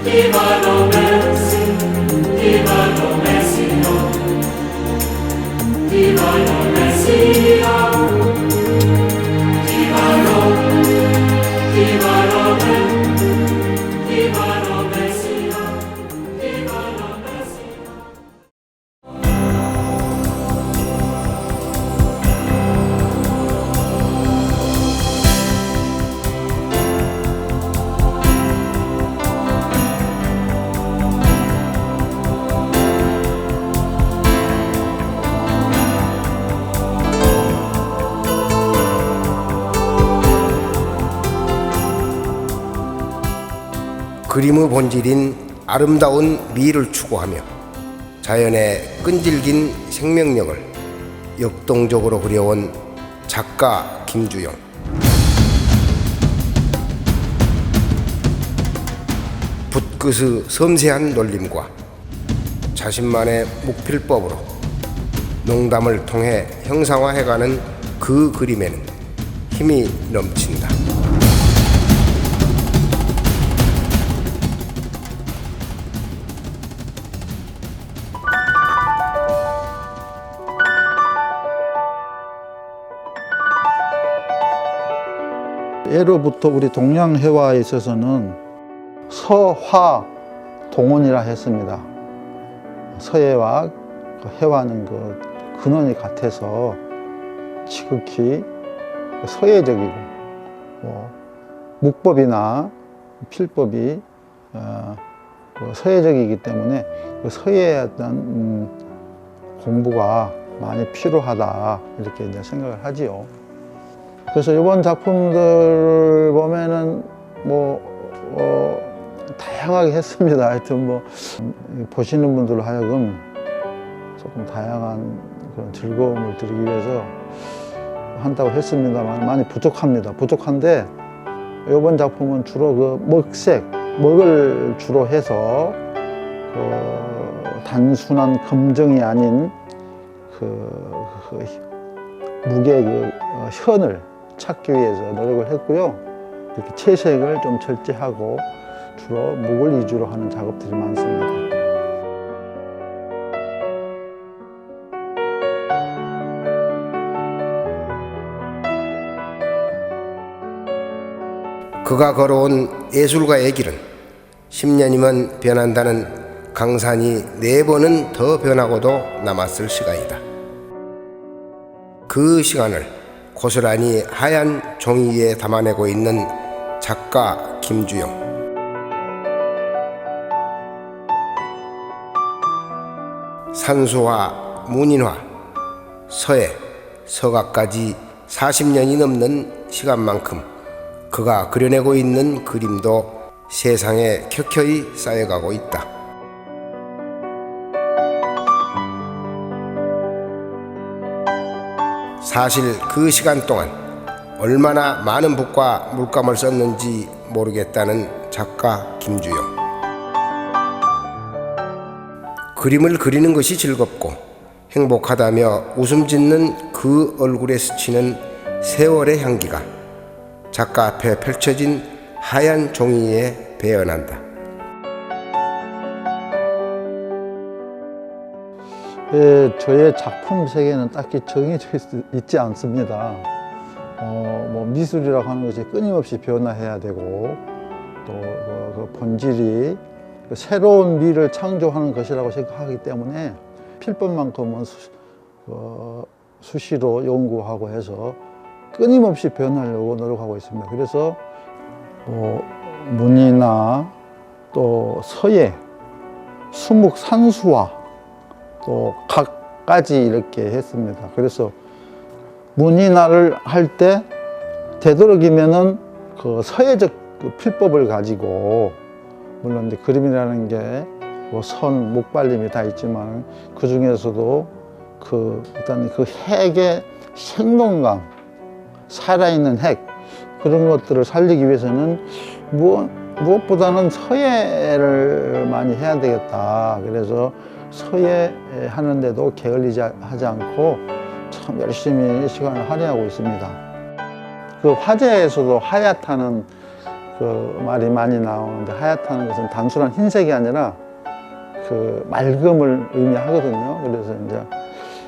Divano Messi, Divano Messio, Divano Messio, Divano, Divano Divano Messio, Divano Messio. 그림의 본질인 아름다운 미를 추구하며 자연의 끈질긴 생명력을 역동적으로 그려온 작가 김주용. 붓끝의 섬세한 놀림과 자신만의 묵필법으로 농담을 통해 형상화해가는 그 그림에는 힘이 넘친다. 예로부터 우리 동양회화에 있어서는 서화 동원이라 했습니다. 서예와 회화는 그 근원이 같아서 지극히 서예적이고 묵법이나 필법이 서예적이기 때문에 그 서예에 어떤 공부가 많이 필요하다 이렇게 이제 생각을 하지요. 그래서 이번 작품들을 보면은 다양하게 했습니다. 하여튼 보시는 분들로 하여금 조금 다양한 그런 즐거움을 드리기 위해서 한다고 했습니다만 많이 부족합니다. 부족한데 이번 작품은 주로 그 먹을 주로 해서 단순한 검정이 아닌 무게 현을 찾기 위해서 노력을 했고요. 이렇게 채색을 좀 절제하고 주로 목을 위주로 하는 작업들이 많습니다. 그가 걸어온 예술가의 길은 10년이면 변한다는 강산이 4번은 더 변하고도 남았을 시간이다. 그 시간을 고스란히 하얀 종이 위에 담아내고 있는 작가 김주용. 산수화, 문인화, 서예, 서각까지 40년이 넘는 시간만큼 그가 그려내고 있는 그림도 세상에 켜켜이 쌓여가고 있다. 사실 그 시간 동안 얼마나 많은 붓과 물감을 썼는지 모르겠다는 작가 김주용. 그림을 그리는 것이 즐겁고 행복하다며 웃음 짓는 그 얼굴에 스치는 세월의 향기가 작가 앞에 펼쳐진 하얀 종이에 배어난다. 저의 작품 세계는 딱히 정해져 있지 않습니다. 미술이라고 하는 것이 끊임없이 변화해야 되고 또 그 본질이 새로운 미를 창조하는 것이라고 생각하기 때문에 필법만큼은 수시로 연구하고 해서 끊임없이 변하려고 노력하고 있습니다. 그래서 문이나 또 서예, 수묵, 산수화 또 각까지 이렇게 했습니다. 그래서 문인화를 할 때 되도록이면은 그 서예적 그 필법을 가지고 물론 이제 그림이라는 게 선, 목발림이 다 있지만 그 중에서도 일단 그 핵의 생동감, 살아있는 핵 그런 것들을 살리기 위해서는 무엇보다는 서예를 많이 해야 되겠다. 그래서 서예 하는데도 게을리지 하지 않고 참 열심히 시간을 할애하고 있습니다. 그 화재에서도 하얗다는 그 말이 많이 나오는데, 하얗다는 것은 단순한 흰색이 아니라 그 맑음을 의미하거든요. 그래서 이제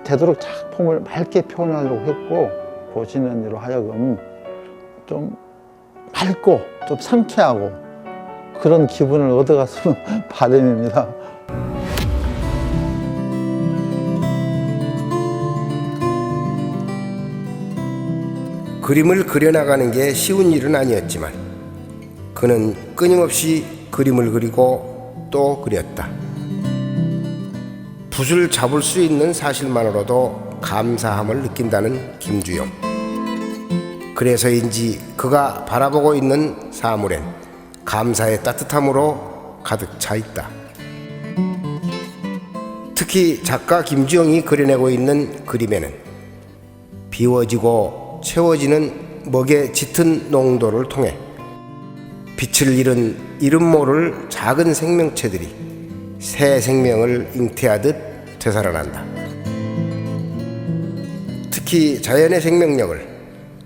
되도록 작품을 맑게 표현하려고 했고, 보시는 이로 하여금 좀 맑고 좀 상쾌하고 그런 기분을 얻어갔으면 바람입니다. 그림을 그려나가는 게 쉬운 일은 아니었지만 그는 끊임없이 그림을 그리고 또 그렸다. 붓을 잡을 수 있는 사실만으로도 감사함을 느낀다는 김주영. 그래서인지 그가 바라보고 있는 사물엔 감사의 따뜻함으로 가득 차 있다. 특히 작가 김주영이 그려내고 있는 그림에는 비워지고 채워지는 먹의 짙은 농도를 통해 빛을 잃은 이름 모를 작은 생명체들이 새 생명을 잉태하듯 되살아난다. 특히 자연의 생명력을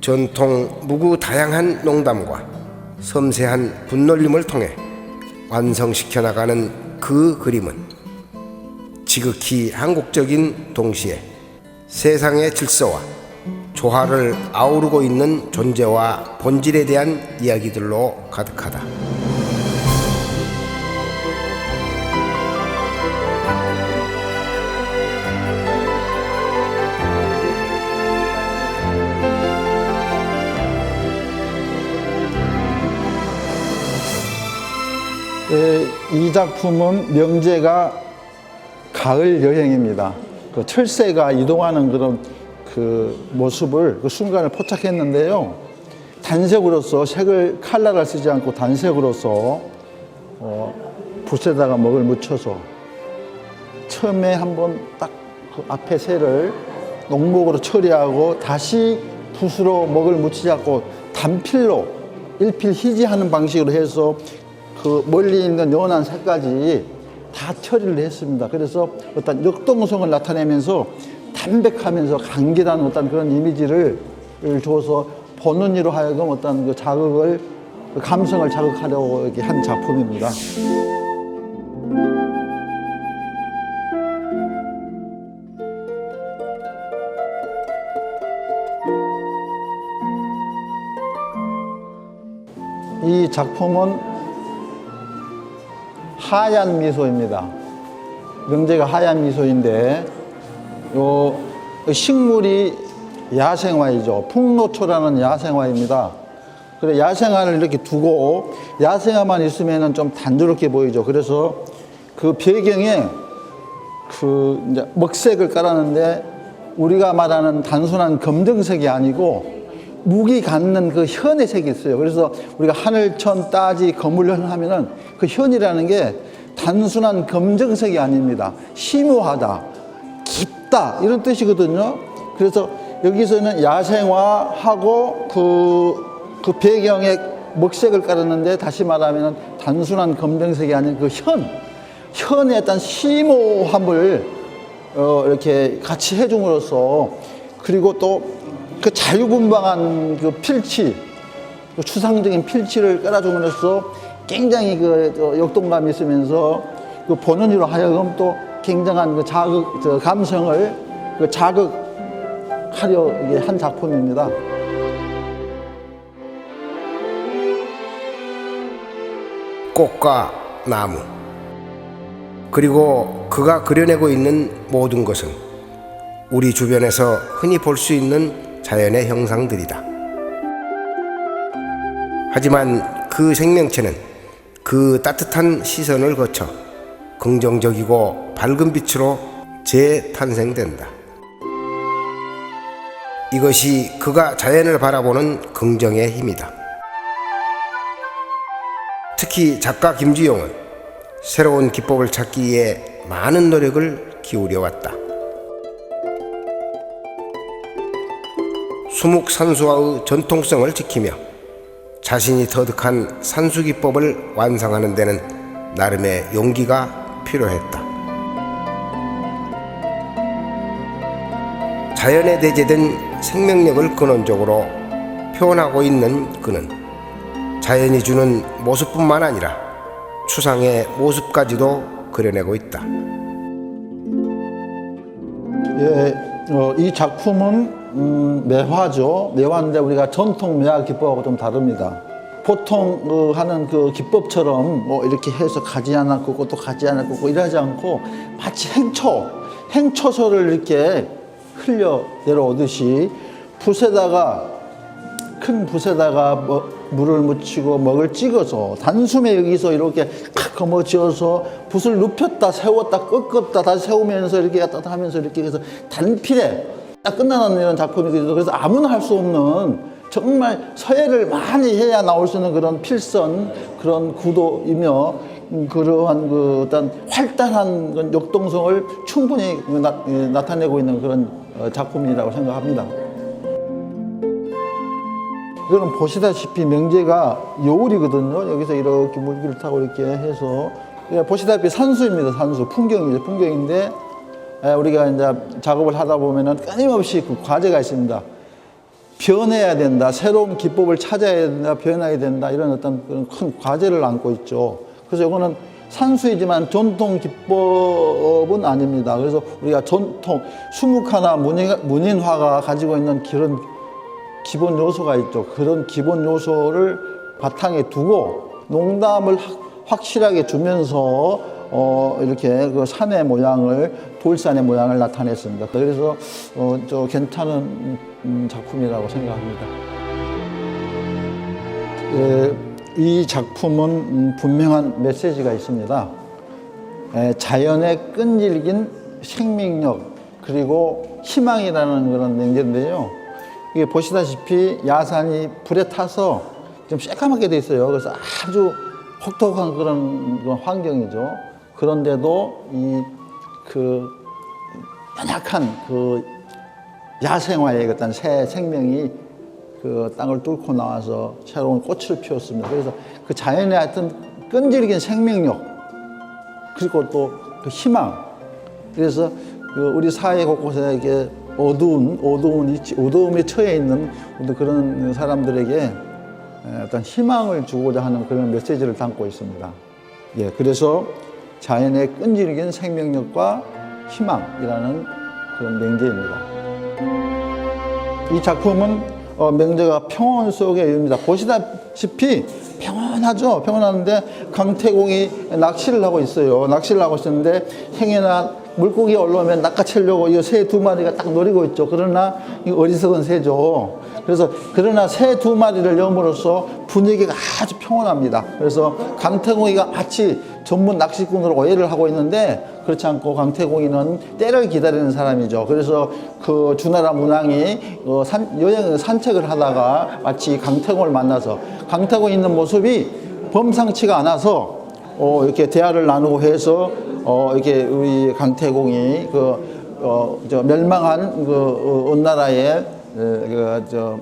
전통 무구 다양한 농담과 섬세한 분놀림을 통해 완성시켜 나가는 그 그림은 지극히 한국적인 동시에 세상의 질서와 조화를 아우르고 있는 존재와 본질에 대한 이야기들로 가득하다. 이 작품은 명제가 가을 여행입니다. 그 철새가 이동하는 그런 그 모습을, 그 순간을 포착했는데요. 단색으로서 색을 칼라를 쓰지 않고 단색으로서 붓에다가 먹을 묻혀서 처음에 한번 딱 그 앞에 새를 농목으로 처리하고 다시 붓으로 먹을 묻히지 않고 단필로 일필휘지하는 방식으로 해서 그 멀리 있는 연한 색까지 다 처리를 했습니다. 그래서 어떤 역동성을 나타내면서 담백하면서 간결한 어떤 그런 이미지를 줘서 보는 이로 하여금 어떤 그 자극을, 그 감성을 자극하려고 이렇게 한 작품입니다. 이 작품은 하얀 미소입니다. 명제가 하얀 미소인데, 요 식물이 야생화이죠. 풍노초라는 야생화입니다. 그래, 야생화를 이렇게 두고 야생화만 있으면은 좀 단조롭게 보이죠. 그래서 그 배경에 그 이제 먹색을 깔았는데, 우리가 말하는 단순한 검정색이 아니고 무기 갖는 그 현의 색이 있어요. 그래서 우리가 하늘천, 따지, 거물현 하면은 그 현이라는 게 단순한 검정색이 아닙니다. 심오하다, 깊다, 이런 뜻이거든요. 그래서 여기서는 야생화하고 그 배경에 먹색을 깔았는데, 다시 말하면 단순한 검정색이 아닌 그 현의 어떤 심오함을 이렇게 같이 해줌으로써, 그리고 또 그 자유분방한 그 필치, 그 추상적인 필치를 깔아줌으로써 굉장히 그 역동감이 있으면서 그 보는 이로 하여금 또 굉장한 그 감성을 그 자극하려 한 작품입니다. 꽃과 나무, 그리고 그가 그려내고 있는 모든 것은 우리 주변에서 흔히 볼 수 있는 자연의 형상들이다. 하지만 그 생명체는 그 따뜻한 시선을 거쳐 긍정적이고 밝은 빛으로 재탄생된다. 이것이 그가 자연을 바라보는 긍정의 힘이다. 특히 작가 김주영은 새로운 기법을 찾기 위해 많은 노력을 기울여 왔다. 수묵산수화의 전통성을 지키며 자신이 터득한 산수기법을 완성하는 데는 나름의 용기가 필요했다. 자연에 내재된 생명력을 근원적으로 표현하고 있는 그는 자연이 주는 모습뿐만 아니라 추상의 모습까지도 그려내고 있다. 예, 이 작품은 매화죠. 매화인데 우리가 전통 매화 기법하고 좀 다릅니다. 보통 하는 그 기법처럼 뭐 이렇게 해서 가지 하나 꽂고 또 가지 하나 꽂고 이러지 않고 마치 행초소를 이렇게 흘려 내려오듯이 큰 붓에다가 물을 묻히고 먹을 찍어서 단숨에 여기서 이렇게 거머쥐어서 붓을 눕혔다 세웠다 꺾었다 다시 세우면서 이렇게 갖다 하면서 이렇게 해서 단필에 딱 끝나는 이런 작품이거든요. 그래서 아무나 할 수 없는 정말 서예를 많이 해야 나올 수 있는 그런 필선 그런 구도이며 그러한 그 어떤 활달한 그런 역동성을 충분히 나타내고 있는 그런 작품이라고 생각합니다. 이거는 보시다시피 명제가 여울이거든요. 여기서 이렇게 물기를 타고 이렇게 해서 보시다시피 산수입니다. 산수 풍경이죠. 풍경인데 우리가 이제 작업을 하다 보면은 끊임없이 그 과제가 있습니다. 변해야 된다. 새로운 기법을 찾아야 된다. 변해야 된다. 이런 어떤 그런 큰 과제를 안고 있죠. 그래서 이거는 산수이지만 전통 기법은 아닙니다. 그래서 우리가 전통 수묵화나 문인화가 가지고 있는 그런 기본 요소가 있죠. 그런 기본 요소를 바탕에 두고 농담을 확실하게 주면서 이렇게 그 산의 모양을 돌산의 모양을 나타냈습니다. 그래서 저 괜찮은 작품이라고 생각합니다. 이 작품은 분명한 메시지가 있습니다. 자연의 끈질긴 생명력 그리고 희망이라는 그런 명제인데요. 이게 보시다시피 야산이 불에 타서 좀 새까맣게 돼 있어요. 그래서 아주 혹독한 그런 환경이죠. 그런데도 이 그 연약한 그 야생화의 어떤 새 생명이 그 땅을 뚫고 나와서 새로운 꽃을 피웠습니다. 그래서 그 자연의 하여튼 끈질긴 생명력 그리고 또 그 희망. 그래서 그 우리 사회 곳곳에 이렇게 어두움에 처해 있는 그런 사람들에게 어떤 희망을 주고자 하는 그런 메시지를 담고 있습니다. 예, 그래서 자연의 끈질긴 생명력과 희망이라는 그런 명제입니다. 이 작품은 명제가 평온 속의 여유입니다. 보시다시피 평온하죠. 평온한데 강태공이 낚시를 하고 있어요. 낚시를 하고 있었는데 행여나 물고기 올라오면 낚아채려고 이 새 두 마리가 딱 노리고 있죠. 그러나 이 어리석은 새죠. 그래서 그러나 새 두 마리를 염으로써 분위기가 아주 평온합니다. 그래서 강태공이가 마치 전문 낚시꾼으로 오해를 하고 있는데 그렇지 않고 강태공이는 때를 기다리는 사람이죠. 그래서 그 주나라 문왕이 산책을 하다가 마치 강태공을 만나서 강태공이 있는 모습이 범상치가 않아서 이렇게 대화를 나누고 해서 이렇게 우리 강태공이 저 멸망한 그 나라의 그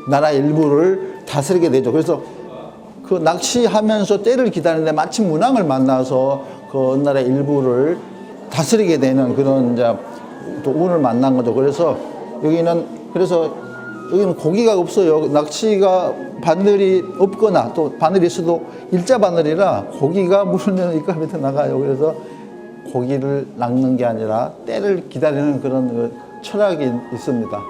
나라 일부를 다스리게 되죠. 그래서 그 낚시하면서 때를 기다리는데 마침 문왕을 만나서 그 나라의 일부를 다스리게 되는 그런 이제 또 운을 만난 거죠. 그래서 여기는 고기가 없어요. 낚시가 바늘이 없거나 또 바늘이 있어도 일자 바늘이라 고기가 물면 이까 밑에 나가요. 그래서 고기를 낚는 게 아니라 때를 기다리는 그런 철학이 있습니다.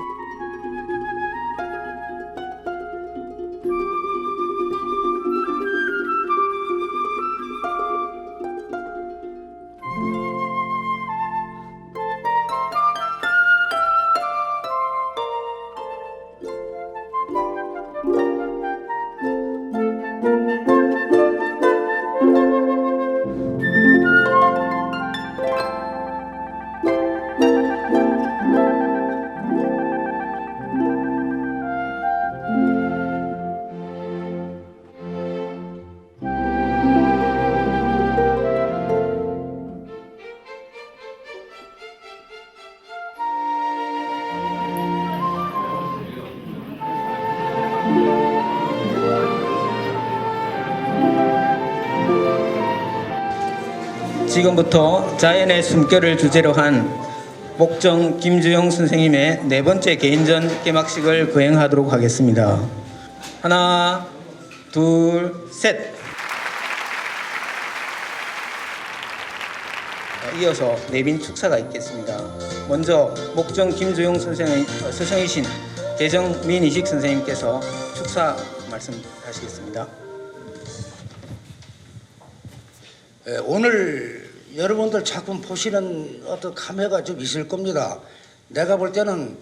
지금부터 자연의 숨결을 주제로 한 목정 김주영 선생님의 네 번째 개인전 개막식을 거행하도록 하겠습니다. 하나, 둘, 셋. 이어서 내빈 축사가 있겠습니다. 먼저 목정 김주영 선생의 스승이신 대정민이식 선생님께서 축사 말씀하시겠습니다. 오늘 여러분들 작품 보시는 어떤 감회가 좀 있을 겁니다. 내가 볼 때는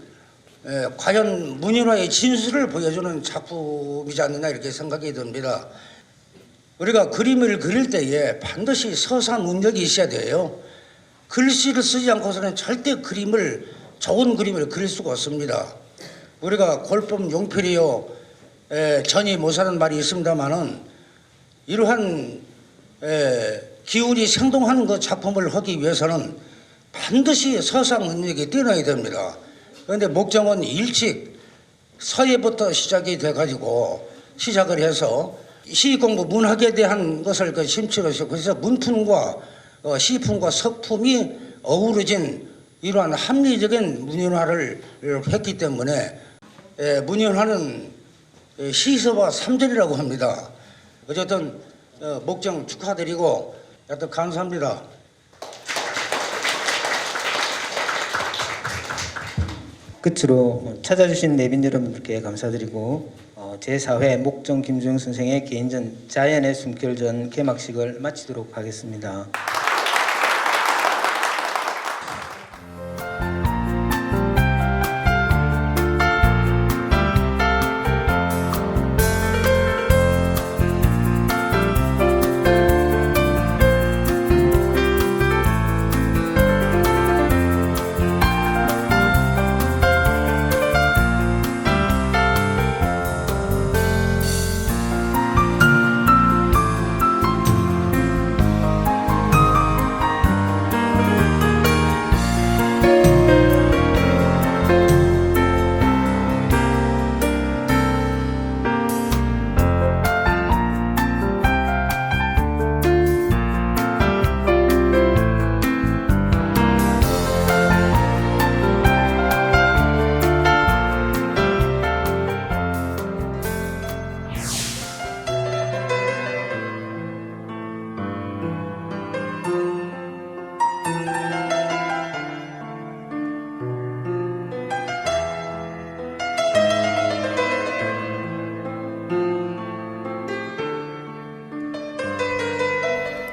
과연 문인화의 진수를 보여주는 작품이지 않느냐 이렇게 생각이 듭니다. 우리가 그림을 그릴 때에 반드시 서사 능력이 있어야 돼요. 글씨를 쓰지 않고서는 절대 좋은 그림을 그릴 수가 없습니다. 우리가 골법 용필이요 전이 못사는 말이 있습니다만은 이러한 기운이 생동한 그 작품을 하기 위해서는 반드시 서사 능력이 뛰어나야 됩니다. 그런데 목정은 일찍 서예부터 시작이 돼가지고 시작을 해서 시공부 문학에 대한 것을 심취를 해서 그래서 문품과 시품과 석품이 어우러진 이러한 합리적인 문인화를 했기 때문에 문인화는 시서와 삼절이라고 합니다. 어쨌든 목정 축하드리고 여튼 감사합니다. 끝으로 찾아주신 내빈 여러분들께 감사드리고 제4회 목정 김주영 선생의 개인전 자연의 숨결전 개막식을 마치도록 하겠습니다.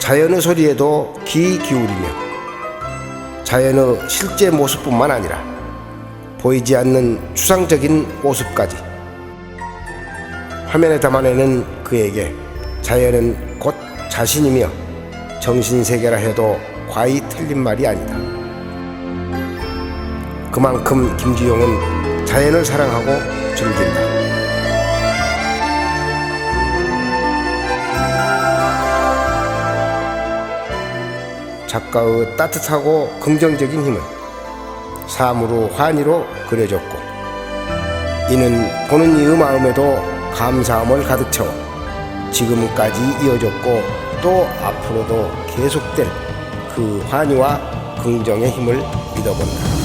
자연의 소리에도 귀 기울이며 자연의 실제 모습뿐만 아니라 보이지 않는 추상적인 모습까지 화면에 담아내는 그에게 자연은 곧 자신이며 정신세계라 해도 과히 틀린 말이 아니다. 그만큼 김주영은 자연을 사랑하고 즐긴다. 작가의 따뜻하고 긍정적인 힘은 사물의 환희로 그려졌고 이는 보는 이의 마음에도 감사함을 가득 채워 지금까지 이어졌고 또 앞으로도 계속될 그 환희와 긍정의 힘을 믿어본다.